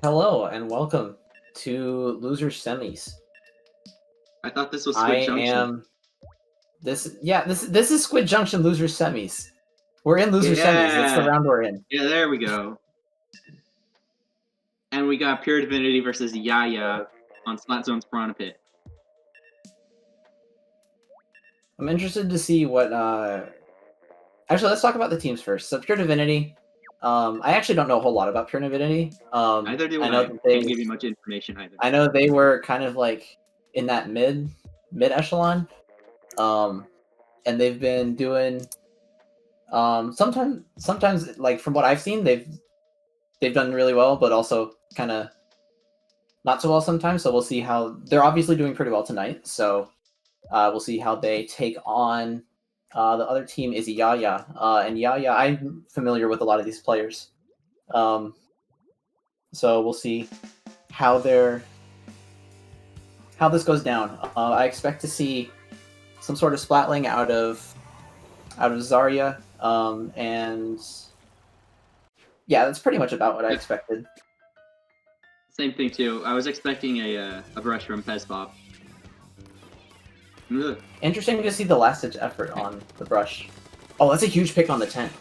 Hello and welcome to Loser Semis. I thought this was I Squid Junction. am this is Squid Junction Loser Semis. We're in Loser Semis. That's the Yeah, round we're in. yeah, there we go. And we got Pure Divinity versus Yaya on Splat Zone's Piranha Pit. I'm interested to see what actually let's talk about the teams first. So Pure Divinity, I actually don't know a whole lot about Pure Divinity. Neither do I know I. that Can't give you much information either. I know they were kind of like in that mid echelon. And they've been doing sometimes like from what I've seen they've done really well, but also kind of not so well sometimes. So we'll see how they're obviously doing pretty well tonight. So we'll see how they take on the other team is Yaya, and Yaya. I'm familiar with a lot of these players, um, so we'll see how they're how this goes down. I expect to see some sort of splatling out of Zarya, and yeah, that's pretty much about what I expected. Same thing too. I was expecting a brush from Pezpop. Ugh. Interesting to see the last ditch effort on the brush. Oh, that's a huge pick on the tent.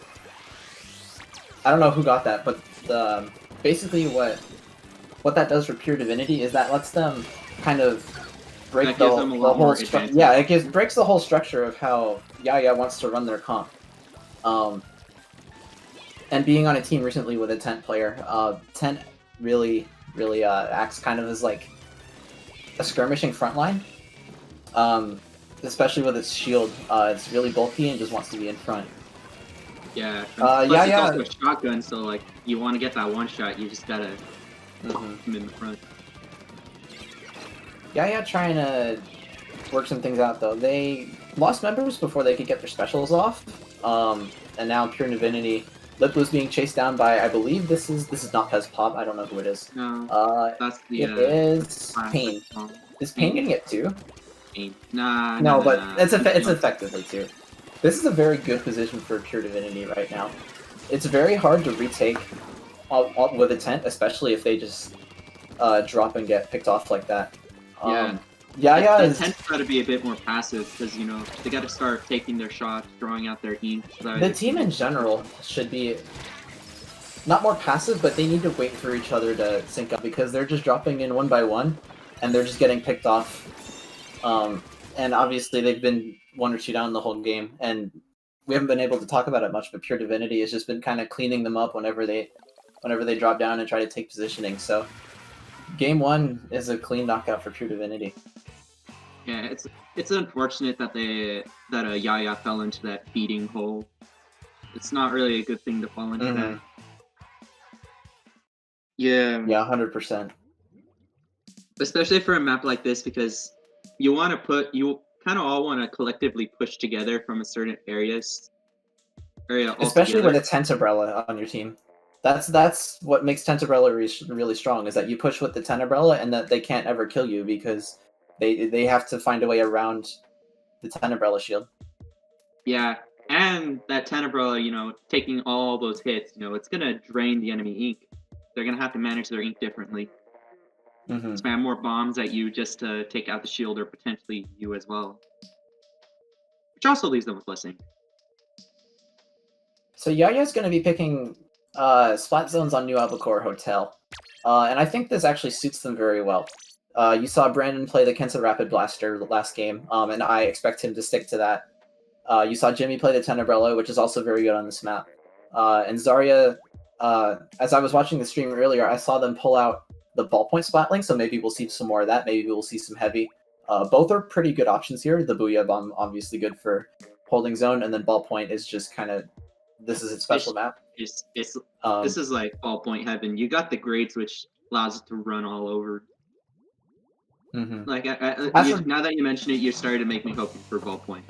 I don't know who got that, but basically what that does for Pure Divinity is that lets them kind of break That the gives them a lot whole more structure. advantage. Yeah, it breaks the whole structure of how Yaya wants to run their comp. And being on a team recently with a tent player, tent really acts kind of as like a skirmishing frontline. Especially with its shield, it's really bulky and just wants to be in front. Yeah. Plus, Yeah, it's yeah. also a shotgun, so like you want to get that one shot, you just gotta Mhm. come in the front. Yeah, trying to work some things out though. They lost members before they could get their specials off, and now Pure Divinity. Lip was being chased down by, I believe this is not Pez Pop. I don't know who it is. No, that's the It is classic Pain. song. Is Pain gonna get two? Pain. Nah, No, but it's Keep it's going. effectively two. This is a very good position for Pure Divinity right now. It's very hard to retake with a tent, especially if they just drop and get picked off like that. Yeah. Yaya The is tent's got to be a bit more passive because they got to start taking their shots, drawing out their heat. So the team in general should be not more passive, but they need to wait for each other to sync up because they're just dropping in one by one, and they're just getting picked off. And obviously they've been one or two down the whole game, and we haven't been able to talk about it much. But Pure Divinity has just been kind of cleaning them up whenever they drop down and try to take positioning. So game one is a clean knockout for Pure Divinity. yeah, it's unfortunate that Yaya fell into that feeding hole. It's not really a good thing to fall into that. Yeah, 100%. especially for a map like this because you kind of all want to collectively push together from a certain area Especially altogether. with a tent umbrella on your team. That's what makes tent umbrella really strong, is that you push with the tent umbrella and that they can't ever kill you because they have to find a way around the tent umbrella shield. Yeah, and that Tenebra, taking all those hits, it's gonna drain the enemy ink. They're gonna have to manage their ink differently. Mm-hmm. Spam more bombs at you just to take out the shield or potentially you as well. Which also leaves them with less ink. So Yaya's going to be picking splat zones on New Albacore Hotel. And I think this actually suits them very well. You saw Brandon play the Kensa Rapid Blaster last game, and I expect him to stick to that. You saw Jimmy play the Tenebrello, which is also very good on this map. And Zarya, as I was watching the stream earlier, I saw them pull out the ballpoint splatling, so maybe we'll see some more of that. Maybe we'll see some heavy. Both are pretty good options here. The Booyah Bomb, obviously good for holding zone, and then ballpoint is just kind of, this is its special map. This is like ballpoint heaven. You got the grades, which allows it to run all over. Mm-hmm. Like now that you mention it, you started to make me hoping for ballpoint.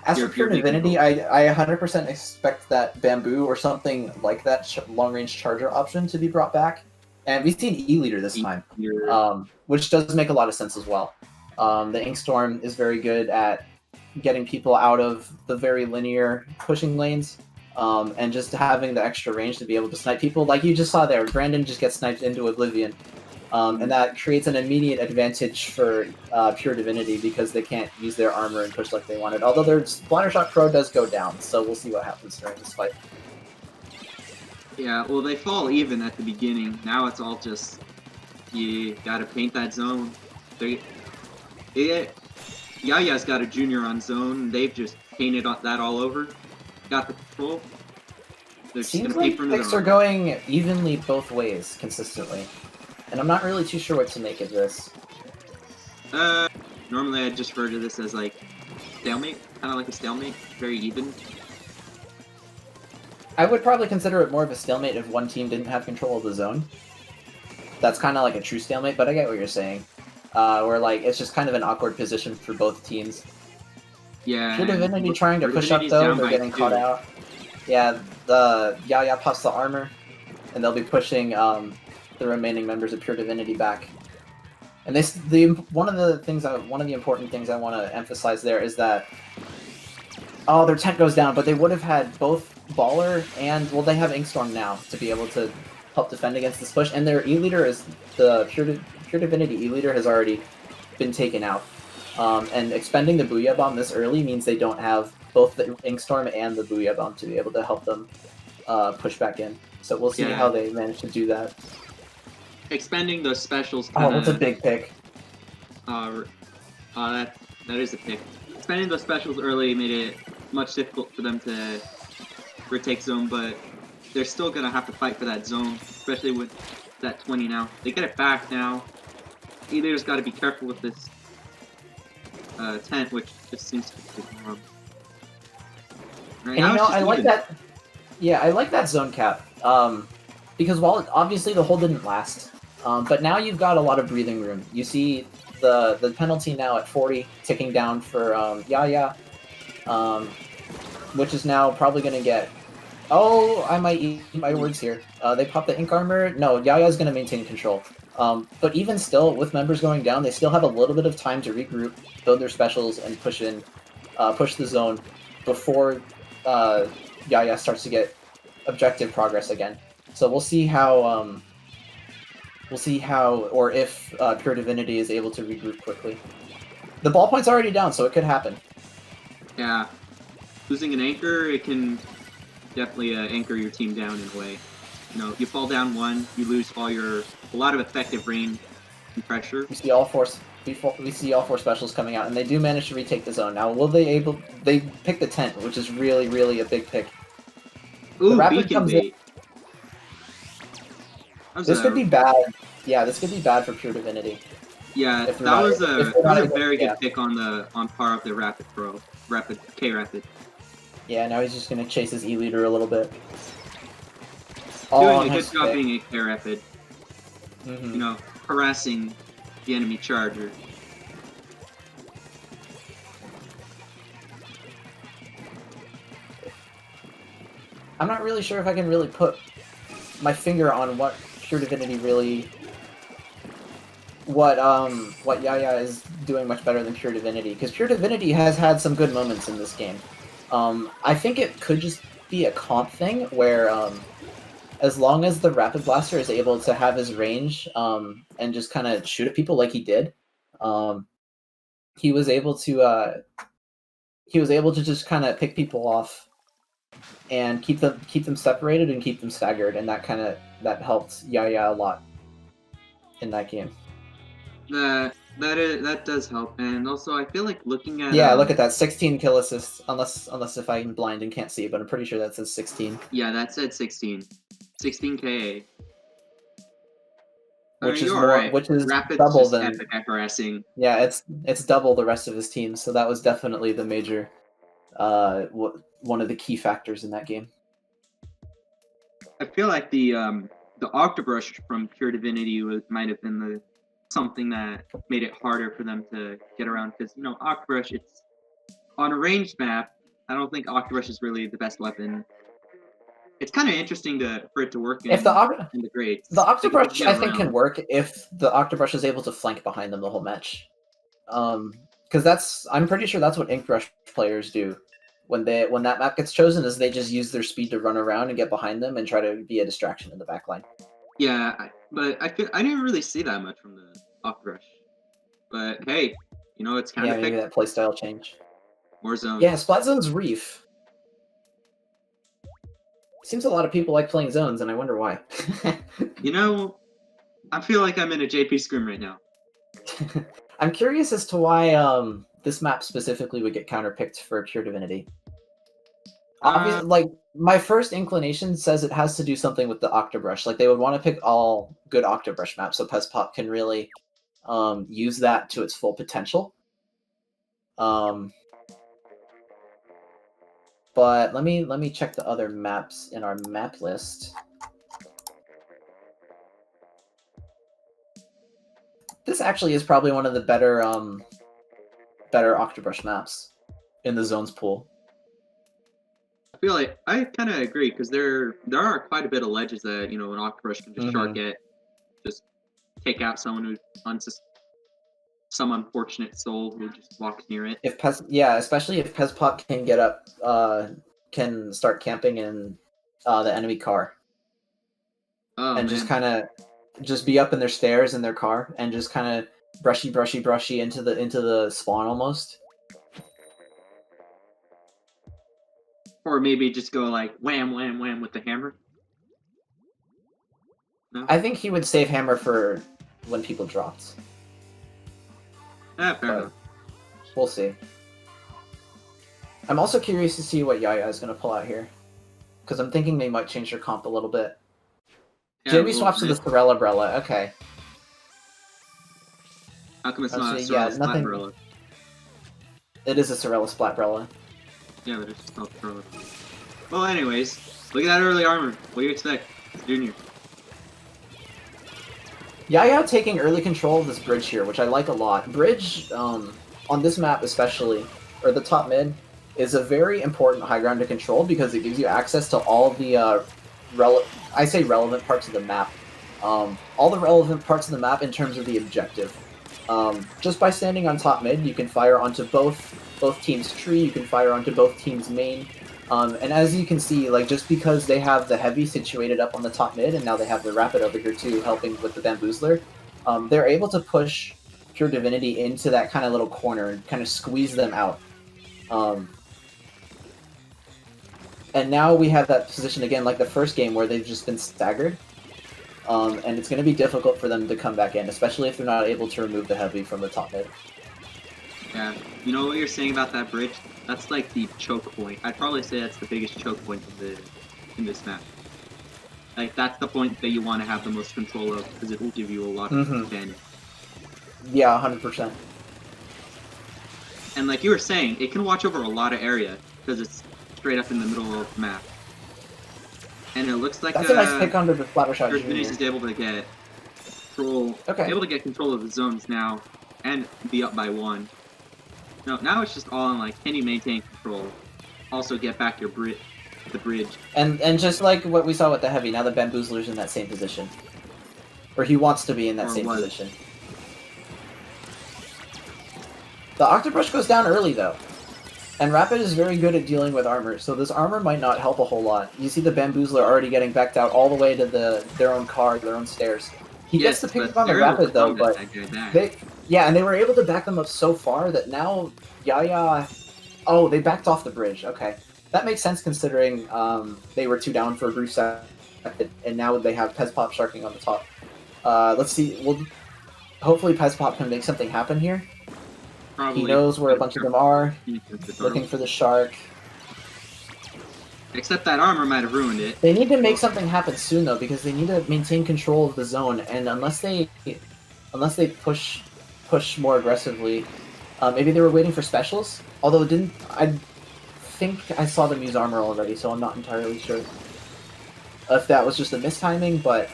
As for Pure Divinity, I 100% expect that Bamboo or something like that long-range charger option to be brought back. And we've seen E-Leader this time, which does make a lot of sense as well. The Inkstorm is very good at getting people out of the very linear pushing lanes. and just having the extra range to be able to snipe people, like you just saw there. Brandon just gets sniped into oblivion, and that creates an immediate advantage for Pure Divinity because they can't use their armor and push like they wanted. Although their Splatter Shot Pro does go down, so we'll see what happens during this fight. Yeah, well, they fall even at the beginning. Now it's all just, you gotta paint that zone. Yaya's got a junior on zone. They've just painted that all over. Got the control. They're just Seems gonna paint like from picks are going evenly both ways consistently, and I'm not really too sure what to make of this. Normally I'd just refer to this as like stalemate, kind of like a stalemate, very even. I would probably consider it more of a stalemate if one team didn't have control of the zone. That's kind of like a true stalemate, but I get what you're saying. Where like it's just kind of an awkward position for both teams. Yeah. Pure Divinity trying to push up though, they're getting caught out. Yeah, the Yaya pops the armor, and they'll be pushing the remaining members of Pure Divinity back. And one of the important things I want to emphasize there is that their tent goes down, but they would have had both Baller and they have Inkstorm now to be able to help defend against this push, and their E-Leader is the Pure Divinity E-Leader has already been taken out. And expending the Booyah Bomb this early means they don't have both the Inkstorm and the Booyah Bomb to be able to help them push back in. So we'll see how they manage to do that. Expending those specials. That's a big pick. That is a pick. Expending those specials early made it much difficult for them to retake zone, but they're still gonna have to fight for that zone, especially with that 20 now. They get it back now. Either's got to be careful with this tent, which just seems to be wrong. Right, and I like that. Yeah, I like that zone cap. Because while obviously the hold didn't last, but now you've got a lot of breathing room. You see the penalty now at 40 ticking down for Yaya, which is now probably going to get. Oh, I might eat my words here. They pop the ink armor. No, Yaya's going to maintain control. But even still, with members going down, they still have a little bit of time to regroup, build their specials, and push the zone before Yaya starts to get objective progress again. So we'll see how, or if Pure Divinity is able to regroup quickly. The ballpoint's already down, so it could happen. Yeah, losing an anchor, it can definitely anchor your team down in a way. You know, you fall down one, you lose a lot of effective range and pressure. We see all four specials coming out, and they do manage to retake the zone. Now, they pick the tent, which is really, really a big pick. Ooh, the rapid comes in. This could be bad. Yeah, this could be bad for Pure Divinity. Yeah, that was a very good pick on par of the rapid throw. Rapid. Yeah, now he's just gonna chase his E-Leader a little bit. Doing a good job being a K-Rapid. You know, harassing the enemy charger. I'm not really sure if I can really put my finger on what Pure Divinity really... What Yaya is doing much better than Pure Divinity, because Pure Divinity has had some good moments in this game. I think it could just be a comp thing, where as long as the Rapid Blaster is able to have his range and just kind of shoot at people like he did, he was able to just kind of pick people off and keep them separated and keep them staggered, and that helped Yaya a lot in that game. That does help, and also I feel like looking at look at that 16 kill assists, unless if I'm blind and can't see, but I'm pretty sure that says 16. Yeah, that said 16 KA. Which is double than epic harassing. Yeah, it's double the rest of his team, so that was definitely the major one of the key factors in that game. I feel like the Octobrush from Pure Divinity might have been something that made it harder for them to get around, because Octobrush, it's on a ranged map. I don't think Octobrush is really the best weapon. It's kind of interesting for it to work in the grades. The Octobrush, I think, can work if the Octobrush is able to flank behind them the whole match. Because I'm pretty sure that's what Inkbrush players do. when that map gets chosen is they just use their speed to run around and get behind them and try to be a distraction in the back line. Yeah, but I didn't really see that much from the Octobrush. But hey, it's kind Yeah, of maybe picked that playstyle change. more zones. Yeah, Splat Zone's Reef. Seems a lot of people like playing zones, and I wonder why. I feel like I'm in a JP scrim right now. I'm curious as to why this map specifically would get counterpicked for Pure Divinity. Obviously, like my first inclination says it has to do something with the Octobrush. Like they would want to pick all good Octobrush maps so Pezpop can really use that to its full potential. But let me check the other maps in our map list. This actually is probably one of the better Octobrush maps in the zones pool. I feel like I kind of agree because there are quite a bit of ledges that an Octobrush can just shark at, just take out someone who some unfortunate soul who just walks near it. Especially if Pezpop can get up, can start camping in the enemy car, just kind of just be up in their stairs in their car and just kind of brushy into the spawn almost. Or maybe just go like wham wham wham with the hammer. No? I think he would save hammer for when people dropped. Fair enough. We'll see. I'm also curious to see what Yaya is going to pull out here, because I'm thinking they might change their comp a little bit. Yeah, JB swaps to the Sorella. Okay. How come it's not a Sorella Splatbrella? It is a Sorella Splatbrella. Yeah, but it's just not Sorella. Well, anyways, look at that early armor. What do you expect? It's Junior. Yaya taking early control of this bridge here, which I like a lot. Bridge, on this map especially, or the top mid, is a very important high ground to control because it gives you access to all the relevant parts of the map. All the relevant parts of the map in terms of the objective. Just by standing on top mid, you can fire onto both teams' tree, you can fire onto both teams' main. And as you can see, like just because they have the heavy situated up on the top mid, and now they have the rapid over here too, helping with the bamboozler, they're able to push Pure Divinity into that kind of little corner and kind of squeeze them out. And now we have that position again, like the first game where they've just been staggered. And it's going to be difficult for them to come back in, especially if they're not able to remove the heavy from the top mid. Yeah, you know what you're saying about that bridge? That's like the choke point. I'd probably say that's the biggest choke point in this map. Like that's the point that you want to have the most control of because it will give you a lot of advantage. Yeah, 100%. And like you were saying, it can watch over a lot of area because it's straight up in the middle of the map. And it looks like that's a nice pick under the splatter shot. Divinity is able to get control of the zones now and be up by 1. No, now it's just all on like, can you maintain control? Also get back your the bridge. And just like what we saw with the heavy, now the bamboozler's in that same position, or he wants to be in that same position. The Octobrush goes down early though, and Rapid is very good at dealing with armor, so this armor might not help a whole lot. You see the bamboozler already getting backed out all the way to their own car, their own stairs. He gets to pick up on the Rapid though, but and they were able to back them up so far that now Yaya... Oh, they backed off the bridge. Okay. That makes sense considering they were 2 down for a brief second, and now they have Pezpop sharking on the top. Let's see. Hopefully Pezpop can make something happen here. Probably. He knows where a bunch of them are, looking for the shark. Except that armor might have ruined it. They need to make something happen soon though, because they need to maintain control of the zone, and unless they push more aggressively, maybe they were waiting for specials. Although I think I saw them use armor already, so I'm not entirely sure if that was just a mistiming. But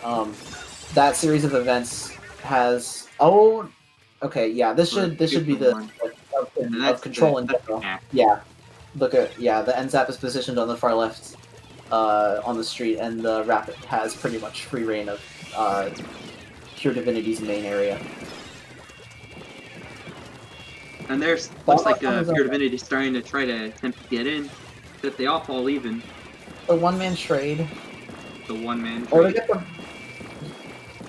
that series of events has okay, yeah, this should be the of control in general. Yeah, look at the NZAP is positioned on the far left on the street, and the Rapid has pretty much free reign of Pure Divinity's main area. And looks like Pure Divinity starting to try to attempt to get in. that they all fall even. The one-man trade. The one-man Or they trade. get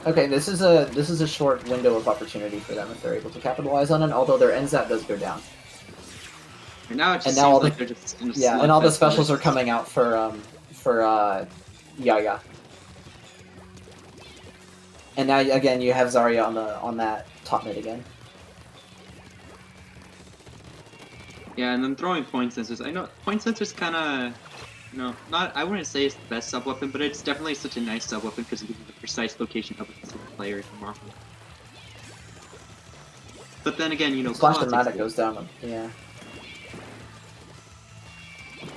the. Okay, this is a short window of opportunity for them if they're able to capitalize on it. Although their NZAP does go down. And now it just And now seems all like the- they're just in a Yeah, and all the slugfest specials are position. coming out for Yaya. And now again you have Zarya on that top mid again. Yeah, and then throwing point sensors. I know point sensors kind of, not. I wouldn't say it's the best sub weapon, but it's definitely such a nice sub weapon because it gives you the precise location of a specific player more often. But then again, Splash politics Dramatic goes down. Yeah.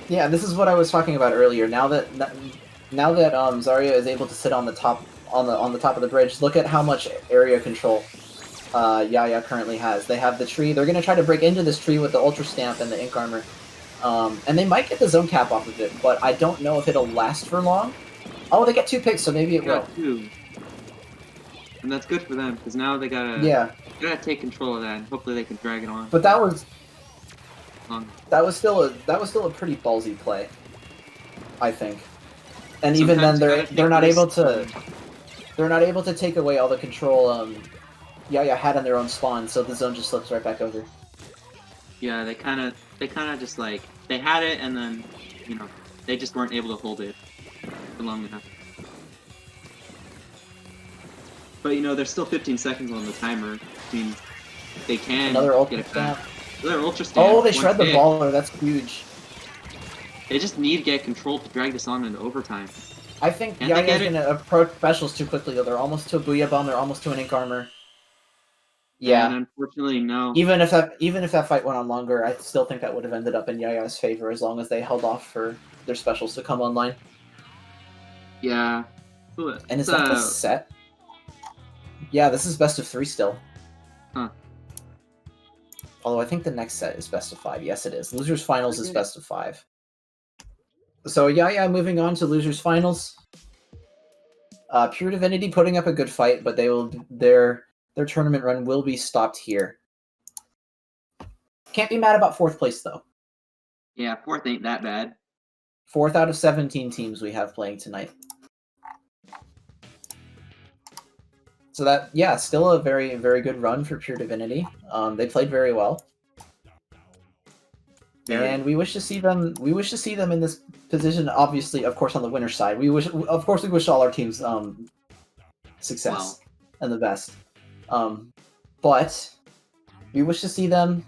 Yeah, this is what I was talking about earlier. Now that Zarya is able to sit on the top on the top of the bridge, look at how much area control Yaya currently has. They have the tree. They're gonna try to break into this tree with the Ultra Stamp and the Ink Armor, and they might get the zone cap off of it, but I don't know if it'll last for long. Oh, they get 2 picks, so maybe it will. Got 2. And that's good for them because now they gotta take control of that, and hopefully they can drag it on. But that was still a pretty ballsy play, I think. And even then, they're not able to take away all the control Yaya had on their own spawn, so the zone just slips right back over. Yeah, they kind of just like they had it, and then they just weren't able to hold it for long enough. But there's still 15 seconds on the timer. I mean, they can Another Ultra get it back. Stamp. Another Ultra Stamp. Oh, they shred the hit. baller. That's huge. They just need to get control to drag this on into overtime. I think Can Yaya's they get it? gonna approach specials too quickly, though. They're almost to a Booyah Bomb. They're almost to an Ink Armor. Yeah. And unfortunately, no. Even if that fight went on longer, I still think that would have ended up in Yaya's favor as long as they held off for their specials to come online. Yeah. And is that the set? Yeah, this is best of 3 still. Huh. Although I think the next set is best of 5. Yes, it is. Losers Finals is best of 5. So Yaya moving on to Losers Finals. Pure Divinity putting up a good fight, but their tournament run will be stopped here. Can't be mad about 4th place though. Yeah, 4th ain't that bad. 4th out of 17 teams we have playing tonight. So that, yeah, still a very, very good run for Pure Divinity. They played very well. And we wish to see them. We wish to see them in this position. Obviously, of course, on the winner's side, we wish all our teams success and the best. But we wish to see them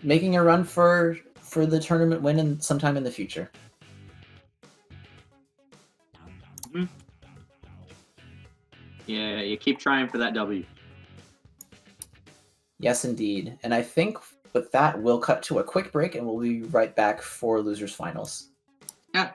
making a run for the tournament win sometime in the future. Mm-hmm. Yeah, you keep trying for that W. Yes, indeed. And I think with that, we'll cut to a quick break, and we'll be right back for Losers Finals. Yeah.